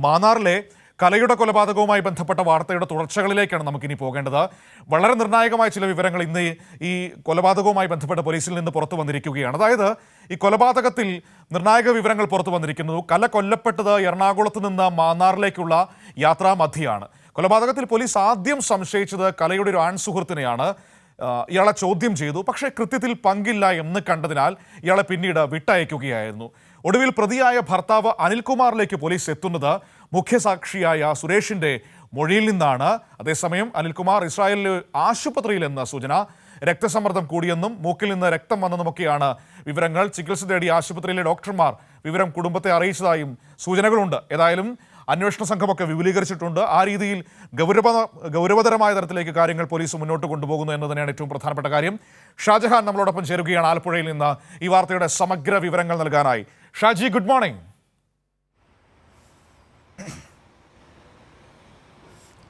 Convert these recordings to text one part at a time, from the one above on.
മാന്നാറിലെ കലയുടെ കൊലപാതകവുമായി ബന്ധപ്പെട്ട വാർത്തയുടെ തുടർച്ചകളിലേക്കാണ് നമുക്കിനി പോകേണ്ടത്. വളരെ നിർണായകമായ ചില വിവരങ്ങൾ ഇന്ന് ഈ കൊലപാതകവുമായി ബന്ധപ്പെട്ട പോലീസിൽ നിന്ന് പുറത്തു വന്നിരിക്കുകയാണ്. അതായത് ഈ കൊലപാതകത്തിൽ നിർണായക വിവരങ്ങൾ പുറത്തു വന്നിരിക്കുന്നു. കല കൊല്ലപ്പെട്ടത് എറണാകുളത്ത് നിന്ന് മാന്നാറിലേക്കുള്ള യാത്രാമധ്യയാണ്. കൊലപാതകത്തിൽ പോലീസ് ആദ്യം സംശയിച്ചത് കലയുടെ ഒരു ആൺസുഹൃത്തിനെയാണ്. ഇയാളെ ചോദ്യം ചെയ്തു, പക്ഷേ കൃത്യത്തിൽ പങ്കില്ല എന്ന് കണ്ടതിനാൽ ഇയാളെ പിന്നീട് വിട്ടയക്കുകയായിരുന്നു. ഒടുവിൽ പ്രതിയായ ഭർത്താവ് അനിൽകുമാറിലേക്ക് പോലീസ് എത്തുന്നത് മുഖ്യസാക്ഷിയായ സുരേഷിന്റെ മൊഴിയിൽ നിന്നാണ്. അതേസമയം അനിൽകുമാർ ഇസ്രായേലിലെ ആശുപത്രിയിലെന്ന സൂചന. രക്തസമ്മർദ്ദം കൂടിയെന്നും മൂക്കിൽ നിന്ന് രക്തം വന്നെന്നുമൊക്കെയാണ് വിവരങ്ങൾ. ചികിത്സ തേടി ആശുപത്രിയിലെ ഡോക്ടർമാർ വിവരം കുടുംബത്തെ അറിയിച്ചതായും സൂചനകളുണ്ട്. ഏതായാലും അന്വേഷണ സംഘമൊക്കെ വിപുലീകരിച്ചിട്ടുണ്ട്. ആ രീതിയിൽ ഗൗരവതരമായ തരത്തിലേക്ക് കാര്യങ്ങൾ പോലീസ് മുന്നോട്ട് കൊണ്ടുപോകുന്നു എന്ന് തന്നെയാണ് ഏറ്റവും പ്രധാനപ്പെട്ട കാര്യം. ഷാജഹാൻ നമ്മളോടൊപ്പം ചേരുകയാണ് ആലപ്പുഴയിൽ നിന്ന് ഈ വാർത്തയുടെ സമഗ്ര വിവരങ്ങൾ നൽകാനായി. Shaji, good morning.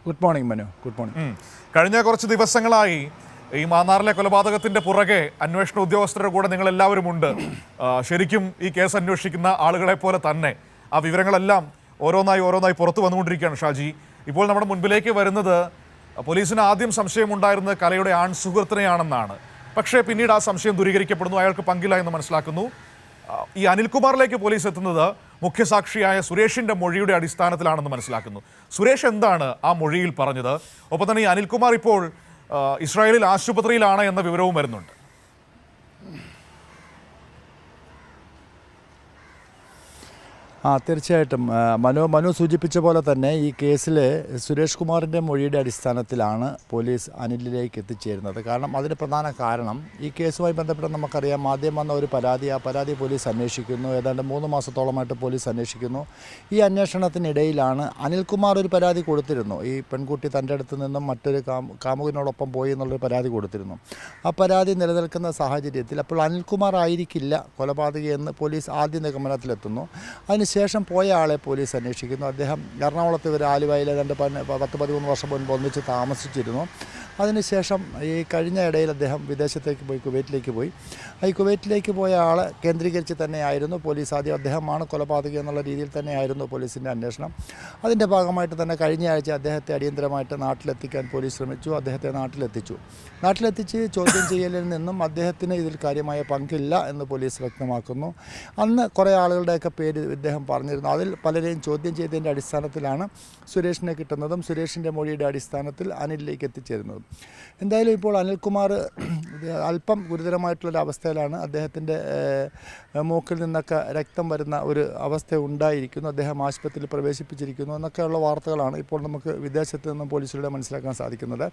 Good morning Manu. Good morning. കഴിഞ്ഞ കുറച്ച് ദിവസങ്ങളായി ഈ മാന്നാറിലെ കൊലപാതകത്തിന്റെ പുറകെ അന്വേഷണ ഉദ്യോഗസ്ഥരുടെ കൂടെ നിങ്ങൾ എല്ലാവരും ഉണ്ട്. ശരിക്കും ഈ കേസ് അന്വേഷിക്കുന്ന ആളുകളെ പോലെ തന്നെ ആ വിവരങ്ങളെല്ലാം ഓരോന്നായി പുറത്തു വന്നുകൊണ്ടിരിക്കുകയാണ്. ഷാജി, ഇപ്പോൾ നമ്മുടെ മുൻപിലേക്ക് വരുന്നത് പോലീസിന് ആദ്യം സംശയമുണ്ടായിരുന്നത് കലയുടെ ആൺസുഹൃത്തിനെയാണെന്നാണ്. പക്ഷേ പിന്നീട് ആ സംശയം ദൂരീകരിക്കപ്പെടുന്നു, അയാൾക്ക് പങ്കില്ല എന്ന് മനസ്സിലാക്കുന്നു. ഈ അനിൽകുമാറിലേക്ക് പോലീസ് എത്തുന്നത് മുഖ്യസാക്ഷിയായ സുരേഷിന്റെ മൊഴിയുടെ അടിസ്ഥാനത്തിലാണെന്ന് മനസ്സിലാക്കുന്നു. സുരേഷ് എന്താണ് ആ മൊഴിയിൽ പറഞ്ഞത്? ഒപ്പം തന്നെ ഈ അനിൽകുമാർ ഇപ്പോൾ ഇസ്രായേലിൽ ആശുപത്രിയിലാണ് എന്ന വിവരവും വരുന്നുണ്ട്. തീർച്ചയായിട്ടും മനു സൂചിപ്പിച്ച പോലെ തന്നെ ഈ കേസിൽ സുരേഷ് കുമാറിൻ്റെ മൊഴിയുടെ അടിസ്ഥാനത്തിലാണ് പോലീസ് അനിലിലേക്ക് എത്തിച്ചേരുന്നത്. കാരണം അതിന് പ്രധാന കാരണം ഈ കേസുമായി ബന്ധപ്പെട്ട് നമുക്കറിയാം, ആദ്യം വന്ന ഒരു പരാതി, ആ പരാതി പോലീസ് അന്വേഷിക്കുന്നു. ഏതാണ്ട് 3 മാസത്തോളമായിട്ട് പോലീസ് അന്വേഷിക്കുന്നു. ഈ അന്വേഷണത്തിനിടയിലാണ് അനിൽകുമാർ ഒരു പരാതി കൊടുത്തിരുന്നു. ഈ പെൺകുട്ടി തൻ്റെ അടുത്ത് നിന്നും മറ്റൊരു കാമുകനോടൊപ്പം പോയി എന്നുള്ളൊരു പരാതി കൊടുത്തിരുന്നു. ആ പരാതി നിലനിൽക്കുന്ന സാഹചര്യത്തിൽ അപ്പോൾ അനിൽകുമാർ ആയിരിക്കില്ല കൊലപാതകി എന്ന് പോലീസ് ആദ്യ നിഗമനത്തിലെത്തുന്നു. ശേഷം പോയ ആളെ പോലീസ് അന്വേഷിക്കുന്നു. അദ്ദേഹം എറണാകുളത്ത് ഒരു ആലുവയിൽ 10-13 വർഷം മുൻപ് ഒന്നിച്ച് താമസിച്ചിരുന്നു. അതിനുശേഷം ഈ കഴിഞ്ഞ ഇടയിൽ അദ്ദേഹം വിദേശത്തേക്ക് പോയി, കുവൈറ്റിലേക്ക് പോയി. ഈ കുവൈറ്റിലേക്ക് പോയ ആൾ കേന്ദ്രീകരിച്ച് തന്നെയായിരുന്നു പോലീസ് ആദ്യം അദ്ദേഹമാണ് കൊലപാതകി എന്നുള്ള രീതിയിൽ തന്നെയായിരുന്നു പോലീസിൻ്റെ അന്വേഷണം. അതിൻ്റെ ഭാഗമായിട്ട് തന്നെ കഴിഞ്ഞ ആഴ്ച അദ്ദേഹത്തെ അടിയന്തരമായിട്ട് നാട്ടിലെത്തിക്കാൻ പോലീസ് ശ്രമിച്ചു. അദ്ദേഹത്തെ നാട്ടിലെത്തിച്ച് ചോദ്യം ചെയ്യലിൽ നിന്നും അദ്ദേഹത്തിന് ഇതിൽ കാര്യമായ പങ്കില്ല എന്ന് പോലീസ് വ്യക്തമാക്കുന്നു. അന്ന് കുറേ ആളുകളുടെയൊക്കെ പേര് ഇദ്ദേഹം പറഞ്ഞിരുന്നു. അതിൽ പലരെയും ചോദ്യം ചെയ്തതിൻ്റെ അടിസ്ഥാനത്തിലാണ് സുരേഷിനെ കിട്ടുന്നതും സുരേഷിൻ്റെ മൊഴിയുടെ അടിസ്ഥാനത്തിൽ അനിലിലേക്ക് എത്തിച്ചേരുന്നതും. എന്തായാലും ഇപ്പോൾ അനിൽകുമാർ അല്പം ഗുരുതരമായിട്ടുള്ളൊരു അവസ്ഥയിലാണ്. അദ്ദേഹത്തിൻ്റെ മൂക്കിൽ നിന്നൊക്കെ രക്തം വരുന്ന ഒരു അവസ്ഥ ഉണ്ടായിരിക്കുന്നു. അദ്ദേഹം ആശുപത്രിയിൽ പ്രവേശിപ്പിച്ചിരിക്കുന്നു എന്നൊക്കെയുള്ള വാർത്തകളാണ് ഇപ്പോൾ നമുക്ക് വിദേശത്ത് നിന്നും പോലീസിലൂടെ മനസ്സിലാക്കാൻ സാധിക്കുന്നത്.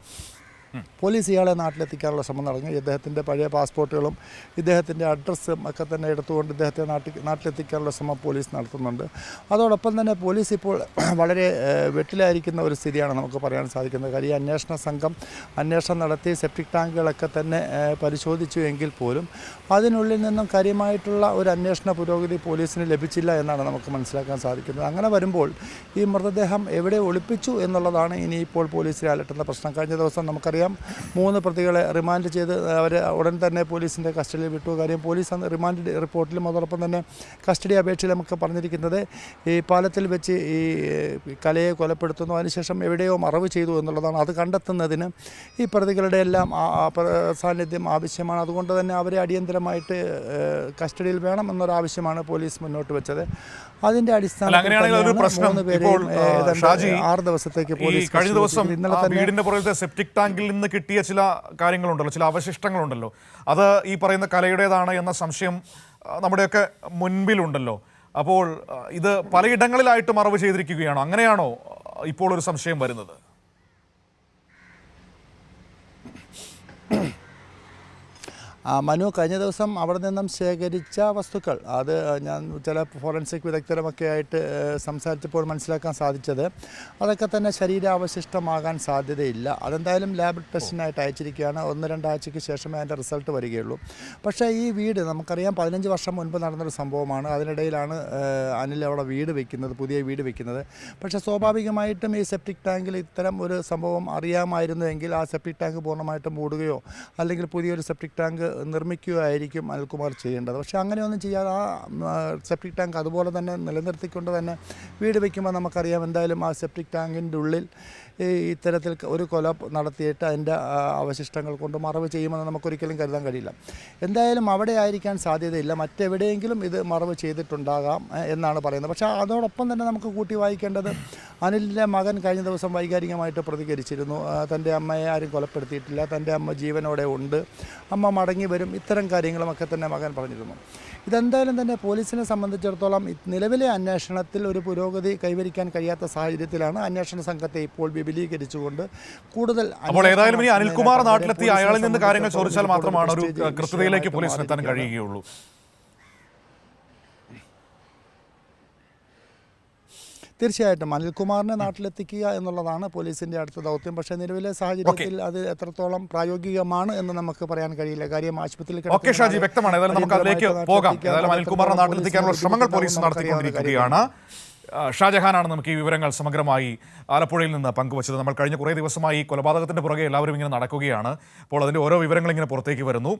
പോലീസ് ഇയാളെ നാട്ടിലെത്തിക്കാനുള്ള ശ്രമം നടന്നു. ഇദ്ദേഹത്തിൻ്റെ പഴയ പാസ്പോർട്ടുകളും ഇദ്ദേഹത്തിൻ്റെ അഡ്രസ്സും ഒക്കെ തന്നെ എടുത്തുകൊണ്ട് ഇദ്ദേഹത്തെ നാട്ടിലെത്തിക്കാനുള്ള ശ്രമം പോലീസ് നടത്തുന്നുണ്ട്. അതോടൊപ്പം തന്നെ പോലീസ് ഇപ്പോൾ വളരെ വെട്ടിലായിരിക്കുന്ന ഒരു സ്ഥിതിയാണ് നമുക്ക് പറയാൻ സാധിക്കുന്നത്. കാര്യം അന്വേഷണ സംഘം അന്വേഷണം നടത്തി സെപ്റ്റിക് ടാങ്കുകളൊക്കെ തന്നെ പരിശോധിച്ചു എങ്കിൽ പോലും അതിനുള്ളിൽ നിന്നും കാര്യമായിട്ടുള്ള ഒരു അന്വേഷണ പുരോഗതി പോലീസിന് ലഭിച്ചില്ല എന്നാണ് നമുക്ക് മനസ്സിലാക്കാൻ സാധിക്കുന്നത്. അങ്ങനെ വരുമ്പോൾ ഈ മൃതദേഹം എവിടെ ഒളിപ്പിച്ചു എന്നുള്ളതാണ് ഇനിയിപ്പോൾ പോലീസിനെ അലട്ടുന്ന പ്രശ്നം. കഴിഞ്ഞ ദിവസം നമുക്കറിയാം 3 പ്രതികളെ റിമാൻഡ് ചെയ്ത് അവരെ ഉടൻ തന്നെ പോലീസിൻ്റെ കസ്റ്റഡിയിൽ വിട്ടു. കാര്യം പോലീസ് റിമാൻഡ് റിപ്പോർട്ടിലും അതോടൊപ്പം തന്നെ കസ്റ്റഡി അപേക്ഷയിലും ഒക്കെ പറഞ്ഞിരിക്കുന്നത് ഈ പാലത്തിൽ വെച്ച് ഈ കലയെ കൊലപ്പെടുത്തുന്നു, അതിനുശേഷം എവിടെയോ മറവ് ചെയ്തു എന്നുള്ളതാണ്. അത് കണ്ടെത്തുന്നതിന് ഈ പ്രതികളുടെ എല്ലാം സാന്നിധ്യം ആവശ്യമാണ്. അതുകൊണ്ട് തന്നെ അവരെ അടിയന്തരമായിട്ട് കസ്റ്റഡിയിൽ വേണം എന്നൊരാവശ്യമാണ് പോലീസ് മുന്നോട്ട് വെച്ചത്. അതിൻ്റെ അടിസ്ഥാനത്തിൽ 6 ദിവസത്തേക്ക് പോലീസ് കഴിഞ്ഞ ദിവസം വീടിന്റെ പുറത്തെ സെപ്റ്റിക് ടാങ്കിൽ നിന്ന് കിട്ടിയ ചില കാര്യങ്ങളുണ്ടല്ലോ, ചില അവശിഷ്ടങ്ങളുണ്ടല്ലോ, അത് ഈ പറയുന്ന കലയുടേതാണ് എന്ന സംശയം നമ്മുടെയൊക്കെ മുൻപിലുണ്ടല്ലോ. അപ്പോൾ ഇത് പലയിടങ്ങളിലായിട്ട് മറവ് ചെയ്തിരിക്കുകയാണോ? അങ്ങനെയാണോ ഇപ്പോൾ ഒരു സംശയം വരുന്നത്? മനു, കഴിഞ്ഞ ദിവസം അവിടെ നിന്നും ശേഖരിച്ച വസ്തുക്കൾ അത് ഞാൻ ചില ഫോറൻസിക് വിദഗ്ധരുമൊക്കെ ആയിട്ട് സംസാരിച്ചപ്പോൾ മനസ്സിലാക്കാൻ സാധിച്ചത് അതൊക്കെ തന്നെ ശരീരാവശിഷ്ടമാകാൻ സാധ്യതയില്ല. അതെന്തായാലും ലാബ് ടെസ്റ്റിനായിട്ട് അയച്ചിരിക്കുകയാണ്. 1-2 ആഴ്ചയ്ക്ക് ശേഷമേ അതിൻ്റെ റിസൾട്ട് വരികയുള്ളൂ. പക്ഷേ ഈ വീട് നമുക്കറിയാം 15 വർഷം മുൻപ് നടന്നൊരു സംഭവമാണ്. അതിനിടയിലാണ് അനിൽ അവിടെ പുതിയ വീട് വയ്ക്കുന്നത്. പക്ഷേ സ്വാഭാവികമായിട്ടും ഈ സെപ്റ്റിക് ടാങ്കിൽ ഇത്തരം ഒരു സംഭവം അറിയാമായിരുന്നുവെങ്കിൽ ആ സെപ്റ്റിക് ടാങ്ക് പൂർണ്ണമായിട്ടും മൂടുകയോ അല്ലെങ്കിൽ പുതിയൊരു സെപ്റ്റിക് ടാങ്ക് നിർമ്മിക്കുകയായിരിക്കും അനിൽകുമാർ ചെയ്യേണ്ടത്. പക്ഷേ അങ്ങനെയൊന്നും ചെയ്യാതെ ആ സെപ്റ്റിക് ടാങ്ക് അതുപോലെ തന്നെ നിലനിർത്തിക്കൊണ്ട് തന്നെ വീട് വയ്ക്കുമ്പോൾ നമുക്കറിയാം എന്തായാലും ആ സെപ്റ്റിക് ടാങ്കിൻ്റെ ഉള്ളിൽ ഇത്തരത്തിൽ ഒരു കൊല നടത്തിയിട്ട് അതിൻ്റെ അവശിഷ്ടങ്ങൾ കൊണ്ട് മറവ് ചെയ്യുമെന്ന് നമുക്കൊരിക്കലും കരുതാൻ കഴിയില്ല. എന്തായാലും അവിടെ ആയിരിക്കാൻ സാധ്യതയില്ല, മറ്റെവിടെയെങ്കിലും ഇത് മറവ് ചെയ്തിട്ടുണ്ടാകാം എന്നാണ് പറയുന്നത്. പക്ഷേ അതോടൊപ്പം തന്നെ നമുക്ക് കൂട്ടി വായിക്കേണ്ടത് അനിലിൻ്റെ മകൻ കഴിഞ്ഞ ദിവസം വൈകാരികമായിട്ട് പ്രതികരിച്ചിരുന്നു. തൻ്റെ അമ്മയെ ആരും കൊലപ്പെടുത്തിയിട്ടില്ല, തൻ്റെ അമ്മ ജീവനോടെ ഉണ്ട്, അമ്മ മടങ്ങി വരും, ഇത്തരം കാര്യങ്ങളുമൊക്കെ തന്നെ മകൻ പറഞ്ഞിരുന്നു. ഇതെന്തായാലും തന്നെ പോലീസിനെ സംബന്ധിച്ചിടത്തോളം നിലവിലെ അന്വേഷണത്തിൽ ഒരു പുരോഗതി കൈവരിക്കാൻ കഴിയാത്ത സാഹചര്യത്തിലാണ് അന്വേഷണ സംഘത്തെ ഇപ്പോൾ വിപുലീകരിച്ചുകൊണ്ട് കൂടുതൽ. അപ്പോൾ ഏതായാലും ഇനി അനിൽകുമാർ നാട്ടിലെത്തി അയാളിൽ നിന്ന് കാര്യങ്ങൾ ചോദിച്ചാൽ മാത്രമാണ് ഒരു കൃത്യതയിലേക്ക് പോലീസിന് എത്താൻ കഴിയുകയുള്ളൂ. തീർച്ചയായിട്ടും അനിൽകുമാറിനെ നാട്ടിലെത്തിക്കുക എന്നുള്ളതാണ് പോലീസിൻ്റെ അടുത്ത ദൗത്യം. പക്ഷേ നിലവിലെ സാഹചര്യത്തിൽ അത് എത്രത്തോളം പ്രായോഗികമാണ് എന്ന് നമുക്ക് പറയാൻ കഴിയില്ല. കാര്യം ആശുപത്രിയിൽ ഷാജി വ്യക്തമാണ്. ഏതായാലും നമുക്ക് അതിലേക്ക് പോകാം. ഏതായാലും അനിൽകുമാറിനെ നാട്ടിലെത്തിക്കാനുള്ള ശ്രമങ്ങൾ പോലീസ് നടത്തിക്കൊണ്ടിരിക്കുകയാണ്. ഷാജഹാനാണ് നമുക്ക് ഈ വിവരങ്ങൾ സമഗ്രമായി ആലപ്പുഴയിൽ നിന്ന് പങ്കുവച്ചത്. നമ്മൾ കഴിഞ്ഞ കുറേ ദിവസമായി ഈ കൊലപാതകത്തിൻ്റെ പുറകെ എല്ലാവരും ഇങ്ങനെ നടക്കുകയാണ്. അപ്പോൾ അതിൻ്റെ ഓരോ വിവരങ്ങൾ ഇങ്ങനെ പുറത്തേക്ക് വരുന്നു.